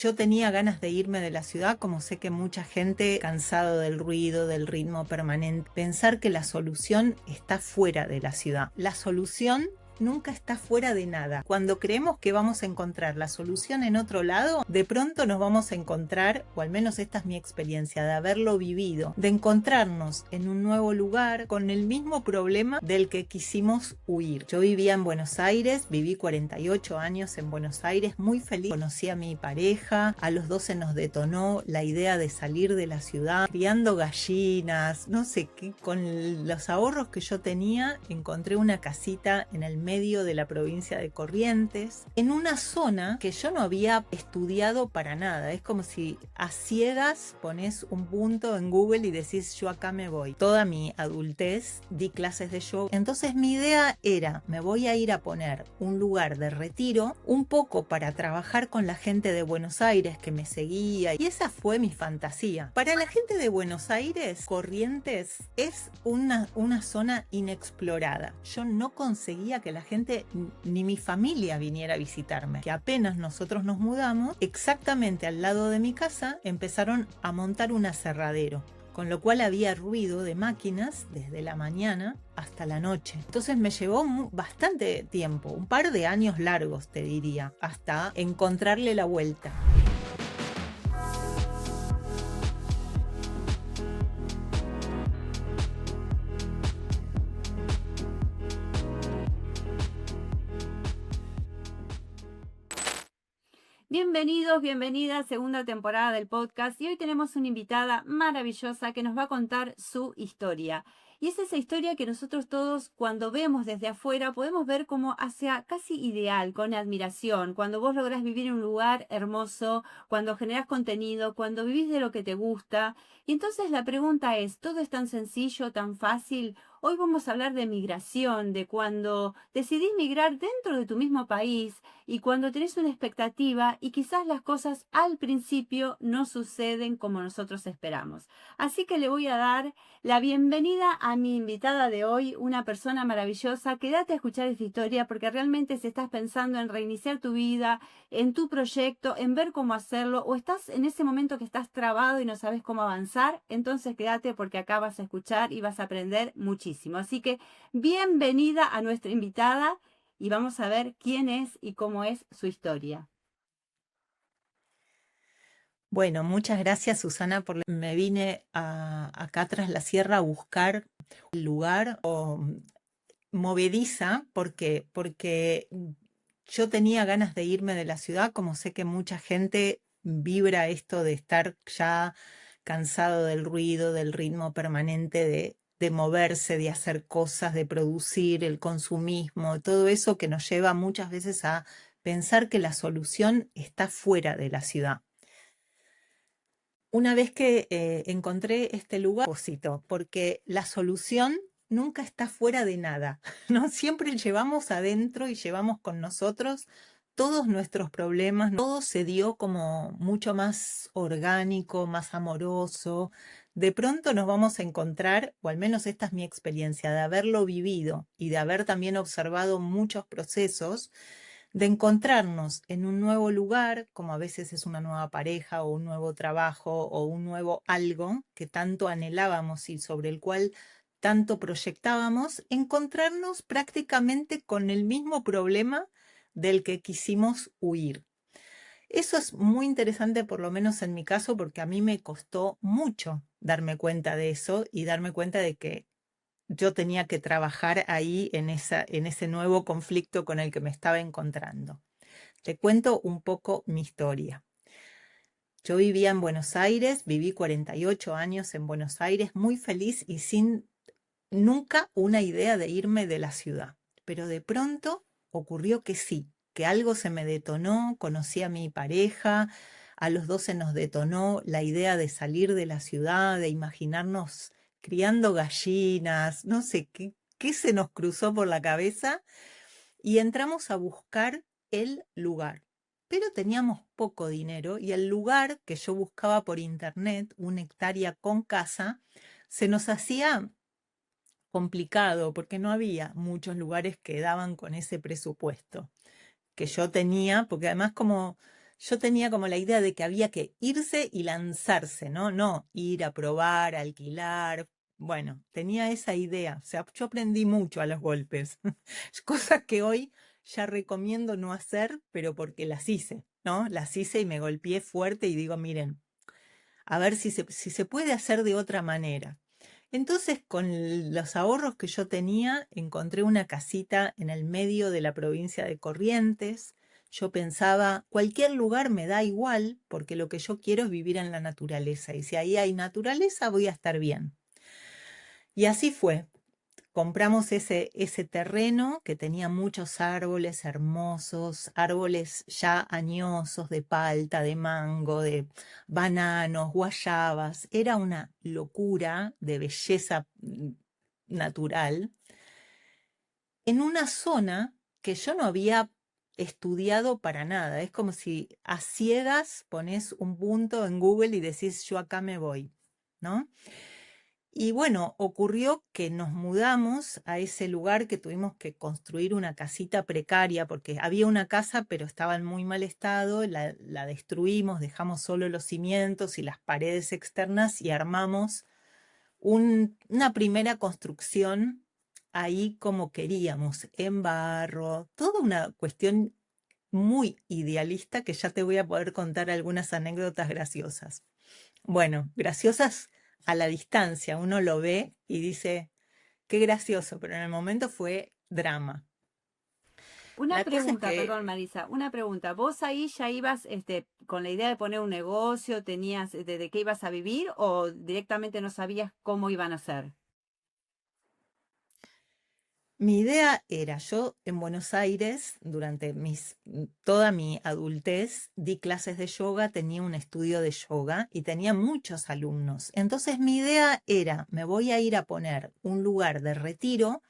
Yo tenía ganas de irme de la ciudad, como sé que mucha gente, cansado del ruido, del ritmo permanente, pensar que la solución está fuera de la ciudad. La solución nunca está fuera de nada. Cuando creemos que vamos a encontrar la solución en otro lado, de pronto nos vamos a encontrar, o al menos esta es mi experiencia de haberlo vivido, de encontrarnos en un nuevo lugar con el mismo problema del que quisimos huir. Yo vivía en Buenos Aires, viví 48 años en Buenos Aires, muy feliz. Conocí a mi pareja, a los 12 nos detonó la idea de salir de la ciudad, criando gallinas, no sé qué, con los ahorros que yo tenía, encontré una casita en el medio de la provincia de Corrientes, en una zona que yo no había estudiado para nada. Es como si a ciegas pones un punto en Google y decís yo acá me voy. Toda mi adultez di clases de yoga. Entonces mi idea era, me voy a ir a poner un lugar de retiro, un poco para trabajar con la gente de Buenos Aires que me seguía, y esa fue mi fantasía. Para la gente de Buenos Aires, Corrientes es una zona inexplorada. Yo no conseguía que la gente ni mi familia viniera a visitarme. Que apenas nosotros nos mudamos, exactamente al lado de mi casa empezaron a montar un aserradero, con lo cual había ruido de máquinas desde la mañana hasta la noche. Entonces me llevó bastante tiempo, un par de años largos te diría, hasta encontrarle la vuelta. Bienvenidos, bienvenidas, segunda temporada del podcast, y hoy tenemos una invitada maravillosa que nos va a contar su historia. Y es esa historia que nosotros todos, cuando vemos desde afuera, podemos ver como hacia casi ideal, con admiración. Cuando vos lográs vivir en un lugar hermoso, cuando generás contenido, cuando vivís de lo que te gusta. Y entonces la pregunta es, ¿todo es tan sencillo, tan fácil? Hoy vamos a hablar de migración, de cuando decidís migrar dentro de tu mismo país y cuando tenés una expectativa y quizás las cosas al principio no suceden como nosotros esperamos. Así que le voy a dar la bienvenida a mi invitada de hoy, una persona maravillosa. Quédate a escuchar esta historia porque realmente si estás pensando en reiniciar tu vida, en tu proyecto, en ver cómo hacerlo, o estás en ese momento que estás trabado y no sabes cómo avanzar, entonces quédate porque acá vas a escuchar y vas a aprender muchísimo. Así que bienvenida a nuestra invitada y vamos a ver quién es y cómo es su historia. Bueno, muchas gracias Susana me vine acá tras la sierra a buscar el lugar movediza. ¿Por qué? Porque yo tenía ganas de irme de la ciudad, como sé que mucha gente vibra esto de estar ya cansado del ruido, del ritmo permanente de moverse, de hacer cosas, de producir, el consumismo, todo eso que nos lleva muchas veces a pensar que la solución está fuera de la ciudad. Una vez que encontré este lugar, porque la solución nunca está fuera de nada, ¿no? Siempre llevamos adentro y llevamos con nosotros todos nuestros problemas. Todo se dio como mucho más orgánico, más amoroso. De pronto nos vamos a encontrar, o al menos esta es mi experiencia, de haberlo vivido y de haber también observado muchos procesos, de encontrarnos en un nuevo lugar, como a veces es una nueva pareja o un nuevo trabajo o un nuevo algo que tanto anhelábamos y sobre el cual tanto proyectábamos, encontrarnos prácticamente con el mismo problema del que quisimos huir. Eso es muy interesante, por lo menos en mi caso, porque a mí me costó mucho darme cuenta de eso y darme cuenta de que yo tenía que trabajar ahí en ese nuevo conflicto con el que me estaba encontrando. Te cuento un poco mi historia. Yo vivía en Buenos Aires, viví 48 años en Buenos Aires, muy feliz y sin nunca una idea de irme de la ciudad. Pero de pronto ocurrió que sí, que algo se me detonó, conocí a mi pareja, a los 12 nos detonó la idea de salir de la ciudad, de imaginarnos criando gallinas, no sé qué se nos cruzó por la cabeza y entramos a buscar el lugar. Pero teníamos poco dinero y el lugar que yo buscaba por internet, una hectárea con casa, se nos hacía complicado porque no había muchos lugares que daban con ese presupuesto que yo tenía, porque además como yo tenía como la idea de que había que irse y lanzarse, ¿no? No ir a probar, a alquilar. Bueno, tenía esa idea. O sea, yo aprendí mucho a los golpes. Cosas que hoy ya recomiendo no hacer, pero porque las hice, ¿no? Las hice y me golpeé fuerte y digo, miren, a ver si se puede hacer de otra manera. Entonces, con los ahorros que yo tenía, encontré una casita en el medio de la provincia de Corrientes. Yo pensaba, cualquier lugar me da igual, porque lo que yo quiero es vivir en la naturaleza. Y si ahí hay naturaleza, voy a estar bien. Y así fue. Compramos ese terreno que tenía muchos árboles hermosos, árboles ya añosos de palta, de mango, de bananos, guayabas. Era una locura de belleza natural en una zona que yo no había estudiado para nada. Es como si a ciegas pones un punto en Google y decís yo acá me voy, ¿no? Y bueno, ocurrió que nos mudamos a ese lugar, que tuvimos que construir una casita precaria porque había una casa pero estaba en muy mal estado, la destruimos, dejamos solo los cimientos y las paredes externas y armamos una primera construcción ahí como queríamos, en barro, toda una cuestión muy idealista que ya te voy a poder contar algunas anécdotas graciosas. Bueno, graciosas a la distancia, uno lo ve y dice, qué gracioso, pero en el momento fue drama. Una La cosa es pregunta, que perdón, Marisa, una pregunta. ¿Vos ahí ya ibas con la idea de poner un negocio, tenías de qué ibas a vivir o directamente no sabías cómo iban a ser? mi idea era, yo en Buenos Aires, durante toda mi adultez, di clases de yoga, tenía un estudio de yoga y tenía muchos alumnos. Entonces mi idea era, me voy a ir a poner un lugar de retiro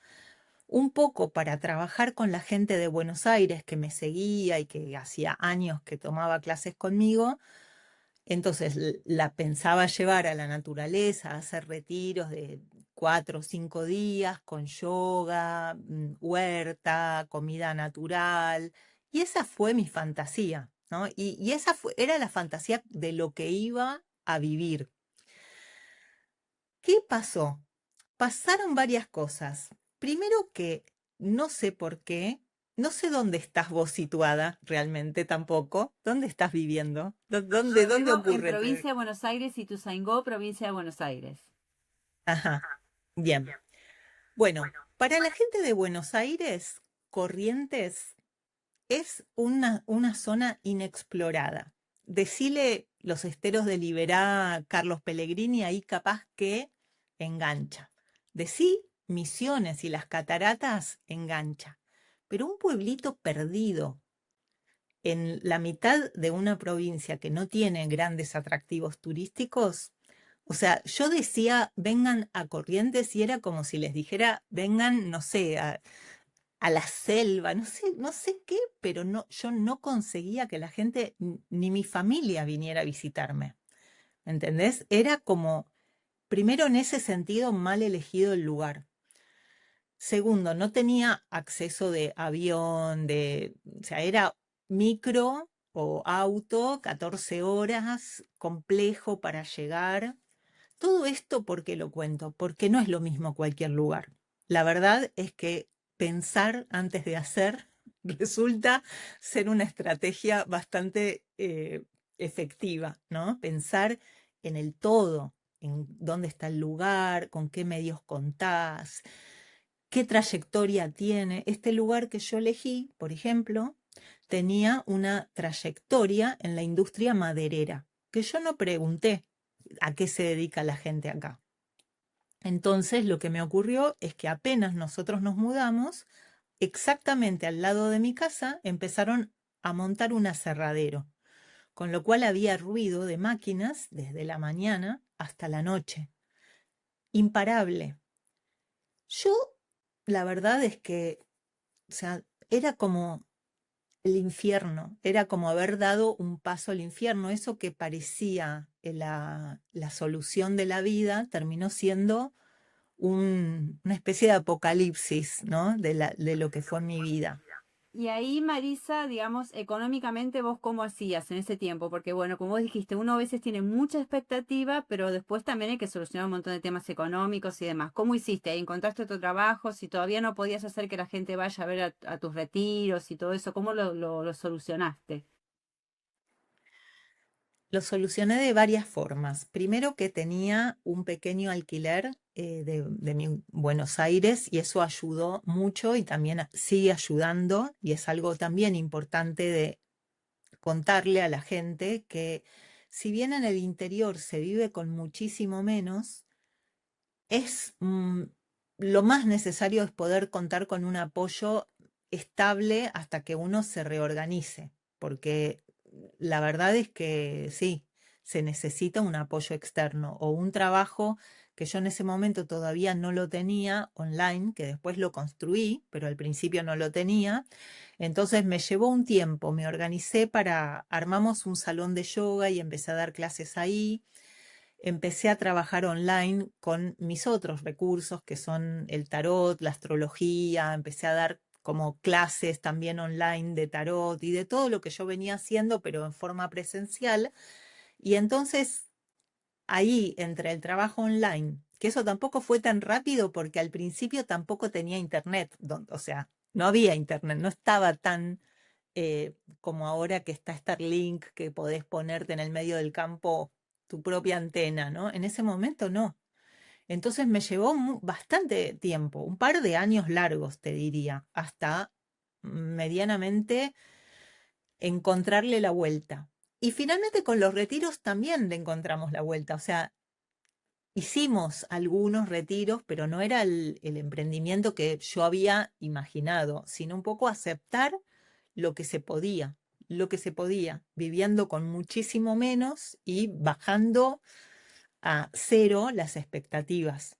un poco para trabajar con la gente de Buenos Aires que me seguía y que hacía años que tomaba clases conmigo. Entonces la pensaba llevar a la naturaleza, a hacer retiros de 4 o 5 días con yoga, huerta, comida natural. Y esa fue mi fantasía, ¿no? Y esa era la fantasía de lo que iba a vivir. ¿Qué pasó? Pasaron varias cosas. Primero que no sé por qué, no sé dónde estás vos situada realmente tampoco. ¿Dónde estás viviendo? ¿Dónde, Yo dónde vivo en ocurre? provincia de Buenos Aires, Ituzaingó, provincia de Buenos Aires. Ajá, bien. Bueno, para la gente de Buenos Aires, Corrientes es una zona inexplorada. Decile los esteros de Liberá, Carlos Pellegrini, ahí capaz que engancha. Decí Misiones y las cataratas, engancha. Pero un pueblito perdido en la mitad de una provincia que no tiene grandes atractivos turísticos. O sea, yo decía, vengan a Corrientes y era como si les dijera, vengan, no sé, a la selva, no sé qué, pero no, yo no conseguía que la gente, ni mi familia viniera a visitarme. ¿Entendés? Era como, primero en ese sentido, mal elegido el lugar. Segundo, no tenía acceso de avión, o sea, era micro o auto, 14 horas, complejo para llegar. Todo esto, ¿por qué lo cuento? Porque no es lo mismo cualquier lugar. La verdad es que pensar antes de hacer resulta ser una estrategia bastante efectiva, ¿no? Pensar en el todo, en dónde está el lugar, con qué medios contás, qué trayectoria tiene. Este lugar que yo elegí, por ejemplo, tenía una trayectoria en la industria maderera, que yo no pregunté a qué se dedica la gente acá. Entonces lo que me ocurrió es que apenas nosotros nos mudamos, exactamente al lado de mi casa empezaron a montar un aserradero, con lo cual había ruido de máquinas desde la mañana hasta la noche. Imparable. Yo, la verdad es que, o sea, era como el infierno, era como haber dado un paso al infierno. Eso que parecía la solución de la vida terminó siendo una especie de apocalipsis, ¿no? De lo que fue mi vida. Y ahí, Marisa, digamos, económicamente vos cómo hacías en ese tiempo, porque bueno, como vos dijiste, uno a veces tiene mucha expectativa, pero después también hay que solucionar un montón de temas económicos y demás. ¿Cómo hiciste? ¿Encontraste otro trabajo? Si todavía no podías hacer que la gente vaya a ver a tus retiros y todo eso, ¿cómo lo solucionaste? Lo solucioné de varias formas. Primero que tenía un pequeño alquiler de mi Buenos Aires y eso ayudó mucho y también sigue ayudando y es algo también importante de contarle a la gente que si bien en el interior se vive con muchísimo menos, es lo más necesario es poder contar con un apoyo estable hasta que uno se reorganice, porque la verdad es que sí, se necesita un apoyo externo o un trabajo que yo en ese momento todavía no lo tenía online, que después lo construí, pero al principio no lo tenía. Entonces me llevó un tiempo, me organicé armamos un salón de yoga y empecé a dar clases ahí. Empecé a trabajar online con mis otros recursos, que son el tarot, la astrología, empecé a dar como clases también online de tarot y de todo lo que yo venía haciendo, pero en forma presencial. Y entonces ahí, entre el trabajo online, que eso tampoco fue tan rápido porque al principio tampoco tenía internet, o sea, no había internet, no estaba tan como ahora que está Starlink, que podés ponerte en el medio del campo tu propia antena, ¿no? En ese momento no. Entonces me llevó bastante tiempo, un par de años largos, te diría, hasta medianamente encontrarle la vuelta. Y finalmente con los retiros también le encontramos la vuelta. O sea, hicimos algunos retiros, pero no era el emprendimiento que yo había imaginado, sino un poco aceptar lo que se podía, lo que se podía, viviendo con muchísimo menos y bajando a cero las expectativas.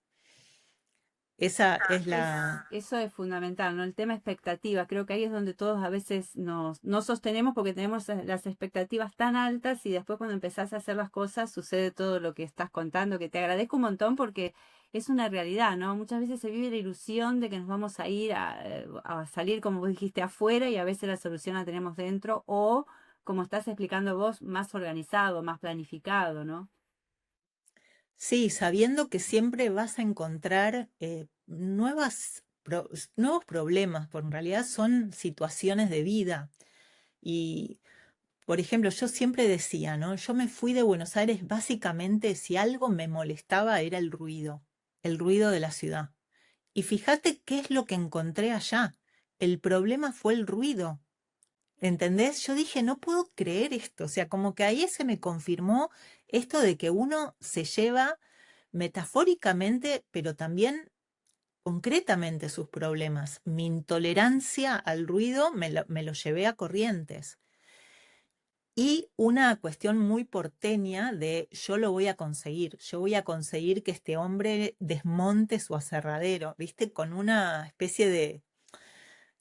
Esa es la... Eso es fundamental, ¿no? El tema expectativa. Creo que ahí es donde todos a veces nos sostenemos porque tenemos las expectativas tan altas y después cuando empezás a hacer las cosas sucede todo lo que estás contando, que te agradezco un montón porque es una realidad, ¿no? Muchas veces se vive la ilusión de que nos vamos a ir a salir, como vos dijiste, afuera y a veces la solución la tenemos dentro o, como estás explicando vos, más organizado, más planificado, ¿no? Sí, sabiendo que siempre vas a encontrar nuevos problemas, porque en realidad son situaciones de vida. Y, por ejemplo, yo siempre decía, ¿no? Yo me fui de Buenos Aires básicamente si algo me molestaba era el ruido de la ciudad. Y fíjate qué es lo que encontré allá. El problema fue el ruido. ¿Entendés? Yo dije, no puedo creer esto. O sea, como que ahí se me confirmó esto de que uno se lleva metafóricamente, pero también concretamente sus problemas. Mi intolerancia al ruido me lo llevé a Corrientes. Y una cuestión muy porteña de yo lo voy a conseguir, yo voy a conseguir que este hombre desmonte su aserradero, ¿viste? Con una especie de,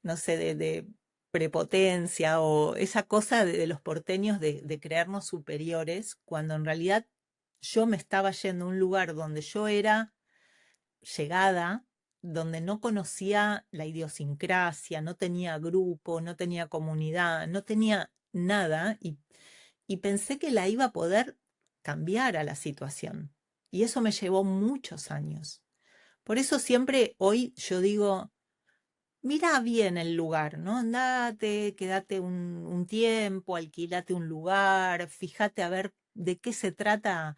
no sé, de prepotencia o esa cosa de los porteños de creernos superiores, cuando en realidad yo me estaba yendo a un lugar donde yo era llegada, donde no conocía la idiosincrasia, no tenía grupo, no tenía comunidad, no tenía nada y pensé que la iba a poder cambiar a la situación. Y eso me llevó muchos años. Por eso siempre hoy yo digo, mira bien el lugar, ¿no? Andate, quédate un tiempo, alquilate un lugar, fíjate a ver de qué se trata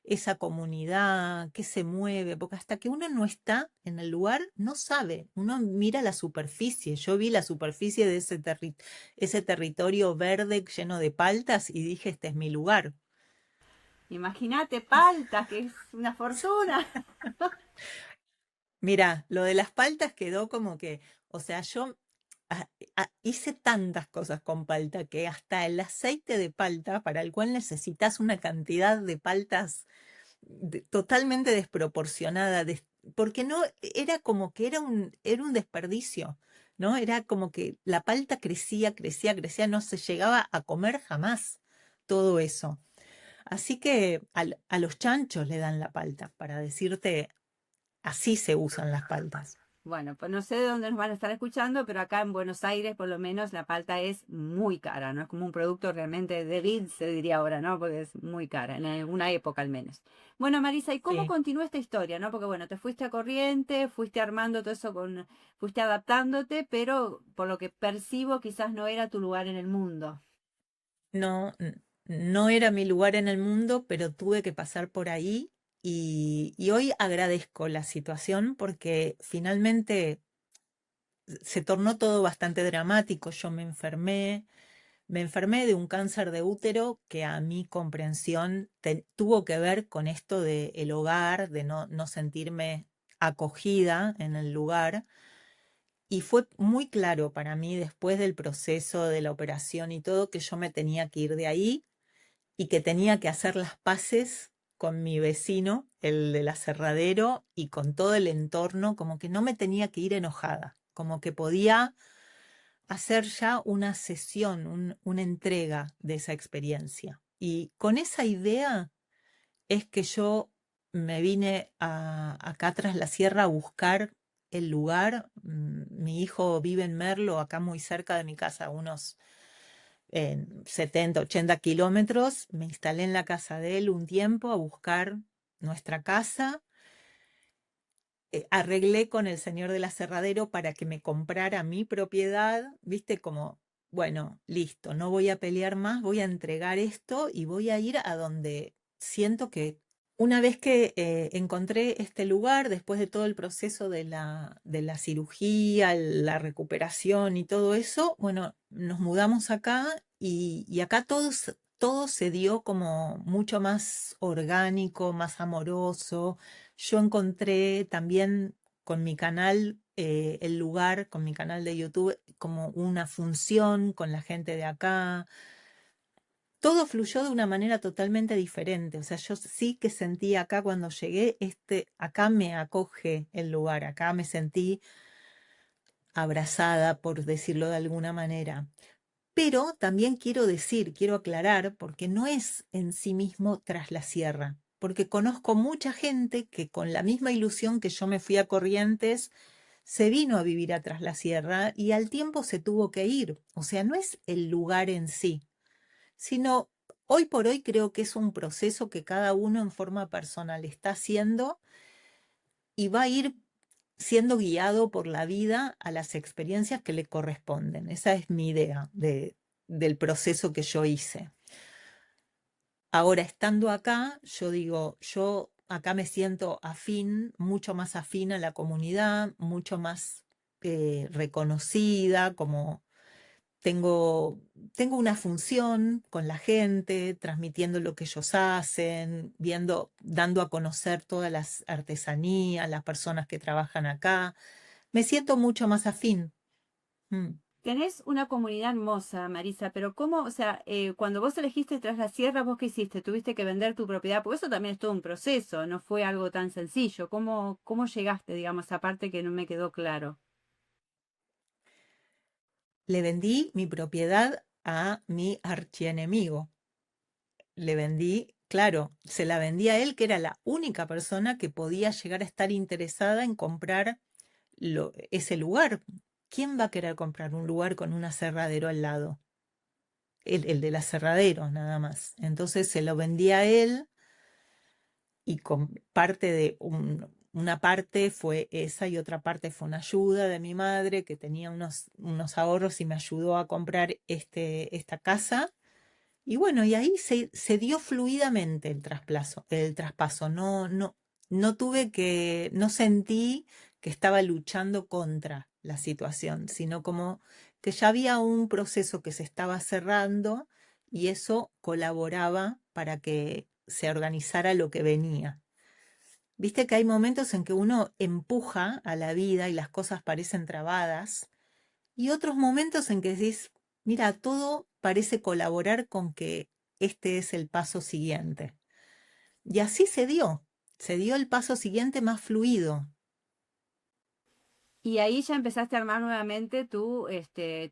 esa comunidad, qué se mueve, porque hasta que uno no está en el lugar, no sabe, uno mira la superficie. Yo vi la superficie de ese territorio verde lleno de paltas y dije, este es mi lugar. Imagínate palta, que es una fortuna. Mira, lo de las paltas quedó como que, o sea, yo hice tantas cosas con palta que hasta el aceite de palta, para el cual necesitas una cantidad de paltas totalmente desproporcionada, porque no, era como que era un desperdicio, ¿no? Era como que la palta crecía, crecía, crecía, no se llegaba a comer jamás todo eso. Así que a los chanchos le dan la palta, para decirte, así se usan las paltas. Bueno, pues no sé de dónde nos van a estar escuchando, pero acá en Buenos Aires por lo menos la palta es muy cara, no es como un producto realmente de vid, se diría ahora, ¿no? Porque es muy cara, en alguna época al menos. Bueno, Marisa, ¿y cómo Sí. continúa esta historia, no? Porque bueno, te fuiste a Corriente, fuiste armando todo eso fuiste adaptándote, pero por lo que percibo quizás no era tu lugar en el mundo. No, no era mi lugar en el mundo, pero tuve que pasar por ahí y hoy agradezco la situación porque finalmente se tornó todo bastante dramático. Yo me enfermé de un cáncer de útero que a mi comprensión tuvo que ver con esto de el hogar, de no sentirme acogida en el lugar. Y fue muy claro para mí después del proceso de la operación y todo que yo me tenía que ir de ahí y que tenía que hacer las paces con mi vecino, el del aserradero, y con todo el entorno, como que no me tenía que ir enojada, como que podía hacer ya una sesión, una entrega de esa experiencia. Y con esa idea es que yo me vine acá tras la sierra a buscar el lugar. Mi hijo vive en Merlo, acá muy cerca de mi casa, unos 70, 80 kilómetros. Me instalé en la casa de él un tiempo a buscar nuestra casa. Arreglé con el señor del aserradero para que me comprara mi propiedad, viste, como, bueno, listo, no voy a pelear más, voy a entregar esto y voy a ir a donde siento que una vez que encontré este lugar, después de todo el proceso de la cirugía, la recuperación y todo eso, bueno, nos mudamos acá y acá todo se dio como mucho más orgánico, más amoroso. Yo encontré también con mi canal, el lugar, con mi canal de YouTube, como una función con la gente de acá. Todo fluyó de una manera totalmente diferente. O sea, yo sí que sentí acá cuando llegué, acá me acoge el lugar, acá me sentí abrazada, por decirlo de alguna manera. Pero también quiero decir, quiero aclarar, porque no es en sí mismo Tras la Sierra, porque conozco mucha gente que con la misma ilusión que yo me fui a Corrientes, se vino a vivir a Tras la Sierra y al tiempo se tuvo que ir. O sea, no es el lugar en sí, sino hoy por hoy creo que es un proceso que cada uno en forma personal está haciendo y va a ir siendo guiado por la vida a las experiencias que le corresponden. Esa es mi idea del proceso que yo hice. Ahora, estando acá, yo digo, yo acá me siento afín, mucho más afín a la comunidad, mucho más reconocida, como tengo, tengo una función con la gente, transmitiendo lo que ellos hacen, viendo, dando a conocer todas las artesanías, las personas que trabajan acá. Me siento mucho más afín. Mm. Tenés una comunidad hermosa, Marisa, pero ¿cómo, o sea, cuando vos elegiste Tras la Sierra, vos qué hiciste? ¿Tuviste que vender tu propiedad? Porque eso también es todo un proceso, no fue algo tan sencillo. ¿Cómo llegaste, digamos, aparte que no me quedó claro? Le vendí mi propiedad a mi archienemigo. Le vendí, claro, se la vendí a él, que era la única persona que podía llegar a estar interesada en comprar ese lugar. ¿Quién va a querer comprar un lugar con un aserradero al lado? El del aserradero, nada más. Entonces se lo vendí a él y con parte una parte fue esa y otra parte fue una ayuda de mi madre que tenía unos ahorros y me ayudó a comprar esta casa. Y bueno, y ahí se dio fluidamente el traspaso. No tuve no sentí que estaba luchando contra la situación, sino como que ya había un proceso que se estaba cerrando y eso colaboraba para que se organizara lo que venía. Viste que hay momentos en que uno empuja a la vida y las cosas parecen trabadas y otros momentos en que decís, mira, todo parece colaborar con que este es el paso siguiente. Y así se dio el paso siguiente más fluido. Y ahí ya empezaste a armar nuevamente tu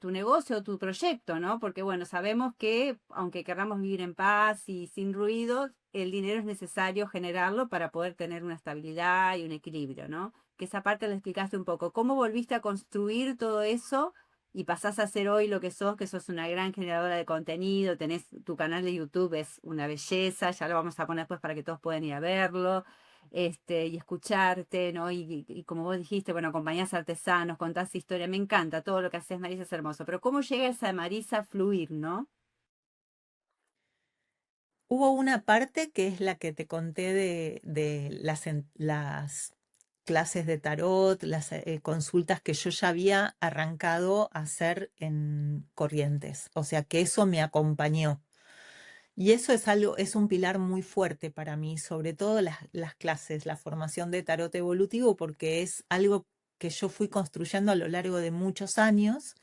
negocio, tu proyecto, ¿no? Porque bueno, sabemos que aunque queramos vivir en paz y sin ruido, el dinero es necesario generarlo para poder tener una estabilidad y un equilibrio, ¿no? que esa parte la explicaste un poco. ¿Cómo volviste a construir todo eso y pasás a ser hoy lo que sos una gran generadora de contenido? Tenés tu canal de YouTube, es una belleza, ya lo vamos a poner después para que todos puedan ir a verlo. Y escucharte, ¿no? Y como vos dijiste, bueno, acompañás a artesanos, contás historia, me encanta todo lo que haces, Marisa, es hermoso, pero ¿cómo llega esa Marisa a fluir, no? Hubo una parte que es la que te conté de las clases de tarot, las consultas que yo ya había arrancado a hacer en Corrientes. O sea que eso me acompañó. Y eso es algo, es un pilar muy fuerte para mí, sobre todo las clases, la formación de tarot evolutivo, porque es algo que yo fui construyendo a lo largo de muchos años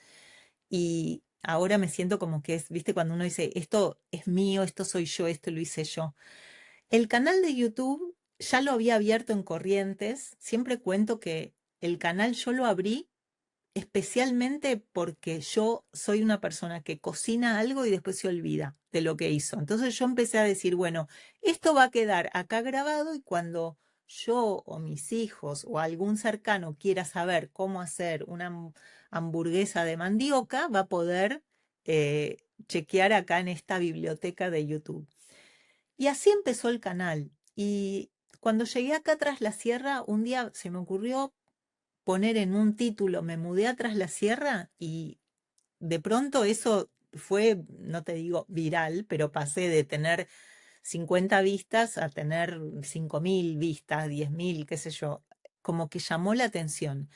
y ahora me siento como que es, viste, cuando uno dice, esto es mío, esto soy yo, esto lo hice yo. El canal de YouTube ya lo había abierto en Corrientes, siempre cuento que el canal yo lo abrí especialmente porque yo soy una persona que cocina algo y después se olvida de lo que hizo. Entonces yo empecé a decir, bueno, esto va a quedar acá grabado y cuando yo o mis hijos o algún cercano quiera saber cómo hacer una hamburguesa de mandioca, va a poder chequear acá en esta biblioteca de YouTube. Y así empezó el canal. Y cuando llegué acá tras la sierra, un día se me ocurrió poner en un título, me mudé atrás la sierra y de pronto eso fue, no te digo viral, pero pasé de tener 50 vistas a tener 5.000 vistas, 10.000, qué sé yo, como que llamó la atención.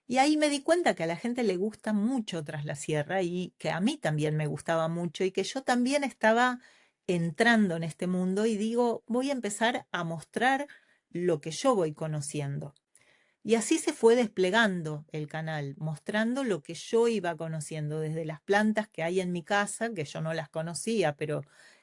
Y ahí me di cuenta que a la gente le gusta mucho Tras la Sierra y que a mí también me gustaba mucho y que yo también estaba entrando en este mundo y digo, voy a empezar a mostrar lo que yo voy conociendo. Y así se fue desplegando el canal, mostrando lo que yo iba conociendo, desde las plantas que hay en mi casa, que yo no las conocía, pero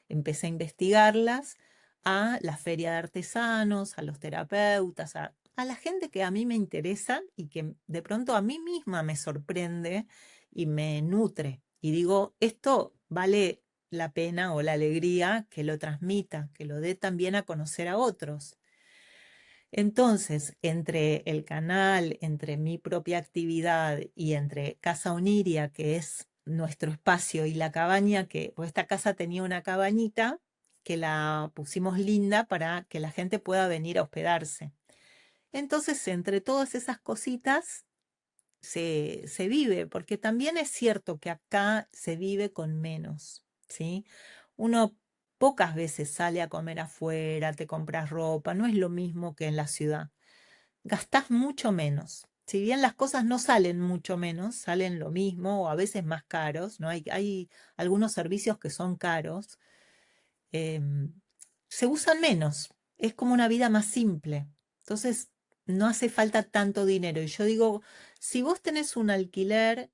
empecé a investigarlas, a la feria de artesanos, a los terapeutas, a la gente que a mí me interesa y que de pronto a mí misma me sorprende y me nutre. Y digo, esto vale la pena o la alegría que lo transmita, que lo dé también a conocer a otros. Entonces, entre el canal, entre mi propia actividad y entre Casa Oniria, que es nuestro espacio, y la cabaña, que pues esta casa tenía una cabañita que la pusimos linda para que la gente pueda venir a hospedarse. Entonces, entre todas esas cositas se vive, porque también es cierto que acá se vive con menos, ¿sí? Uno pocas veces sale a comer afuera, te compras ropa, no es lo mismo que en la ciudad. Gastás mucho menos. Si bien las cosas no salen mucho menos, salen lo mismo o a veces más caros, ¿no? Hay algunos servicios que son caros, em, se usan menos. Es como una vida más simple. Entonces, no hace falta tanto dinero. Y yo digo, si vos tenés un alquiler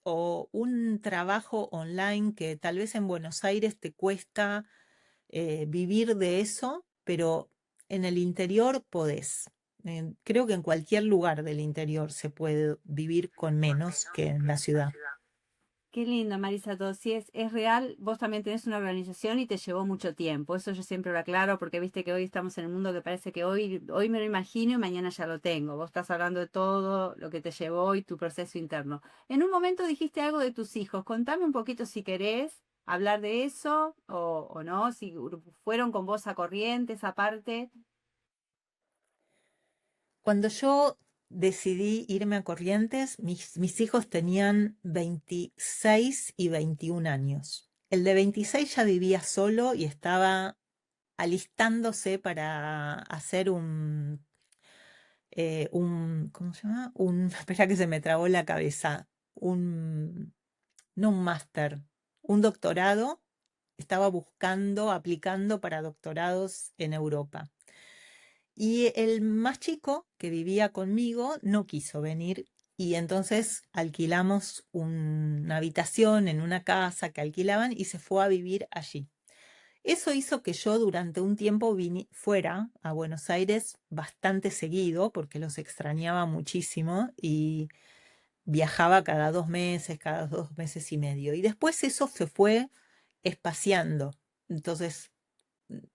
o un trabajo online que tal vez en Buenos Aires te cuesta vivir de eso, pero en el interior podés. Creo que en cualquier lugar del interior se puede vivir con menos que en la ciudad. Qué lindo, Marisa, todo. Sí, es real. Vos también tenés una organización y te llevó mucho tiempo. Eso yo siempre lo aclaro porque viste que hoy estamos en el mundo que parece que hoy me lo imagino y mañana ya lo tengo. Vos estás hablando de todo lo que te llevó y tu proceso interno. En un momento dijiste algo de tus hijos. Contame un poquito si querés hablar de eso o no, si fueron con vos a Corrientes aparte. Cuando yo decidí irme a Corrientes, mis hijos tenían 26 y 21 años. El de 26 ya vivía solo y estaba alistándose para hacer ¿cómo se llama? Espera que se me trabó la cabeza, no un máster, un doctorado. Estaba buscando, aplicando para doctorados en Europa. Y el más chico que vivía conmigo no quiso venir y entonces alquilamos una habitación en una casa que alquilaban y se fue a vivir allí. Eso hizo que yo durante un tiempo fuera a Buenos Aires bastante seguido porque los extrañaba muchísimo y viajaba cada 2 meses, cada 2 meses y medio. Y después eso se fue espaciando. Entonces,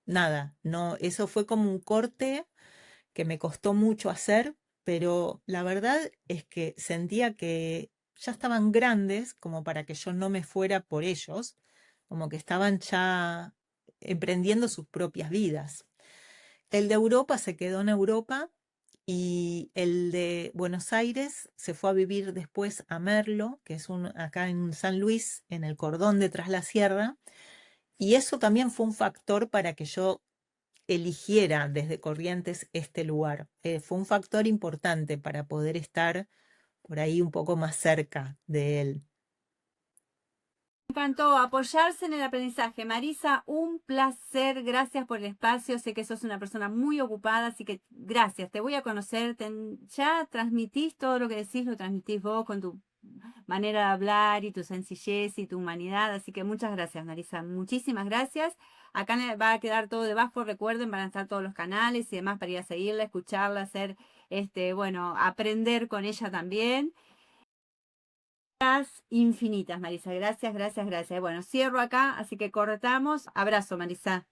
nada, no, eso fue como un corte que me costó mucho hacer pero la verdad es que sentía que ya estaban grandes como para que yo no me fuera por ellos, como que estaban ya emprendiendo sus propias vidas. El de Europa se quedó en Europa y el de Buenos Aires se fue a vivir después a Merlo, que es acá en San Luis, en el cordón de Tras la Sierra, y eso también fue un factor para que yo eligiera desde Corrientes este lugar. Fue un factor importante para poder estar por ahí un poco más cerca de él. Me encantó apoyarse en el aprendizaje. Marisa, un placer. Gracias por el espacio. Sé que sos una persona muy ocupada, así que gracias. Te voy a conocer. Ya transmitís todo lo que decís, lo transmitís vos con tu manera de hablar y tu sencillez y tu humanidad. Así que muchas gracias, Marisa. Muchísimas gracias. Acá va a quedar todo debajo. Recuerden, van a estar todos los canales y demás para ir a seguirla, escucharla, hacer, bueno, aprender con ella también. Infinitas, Marisa. Gracias, gracias, gracias. Bueno, cierro acá, así que cortamos. Abrazo, Marisa.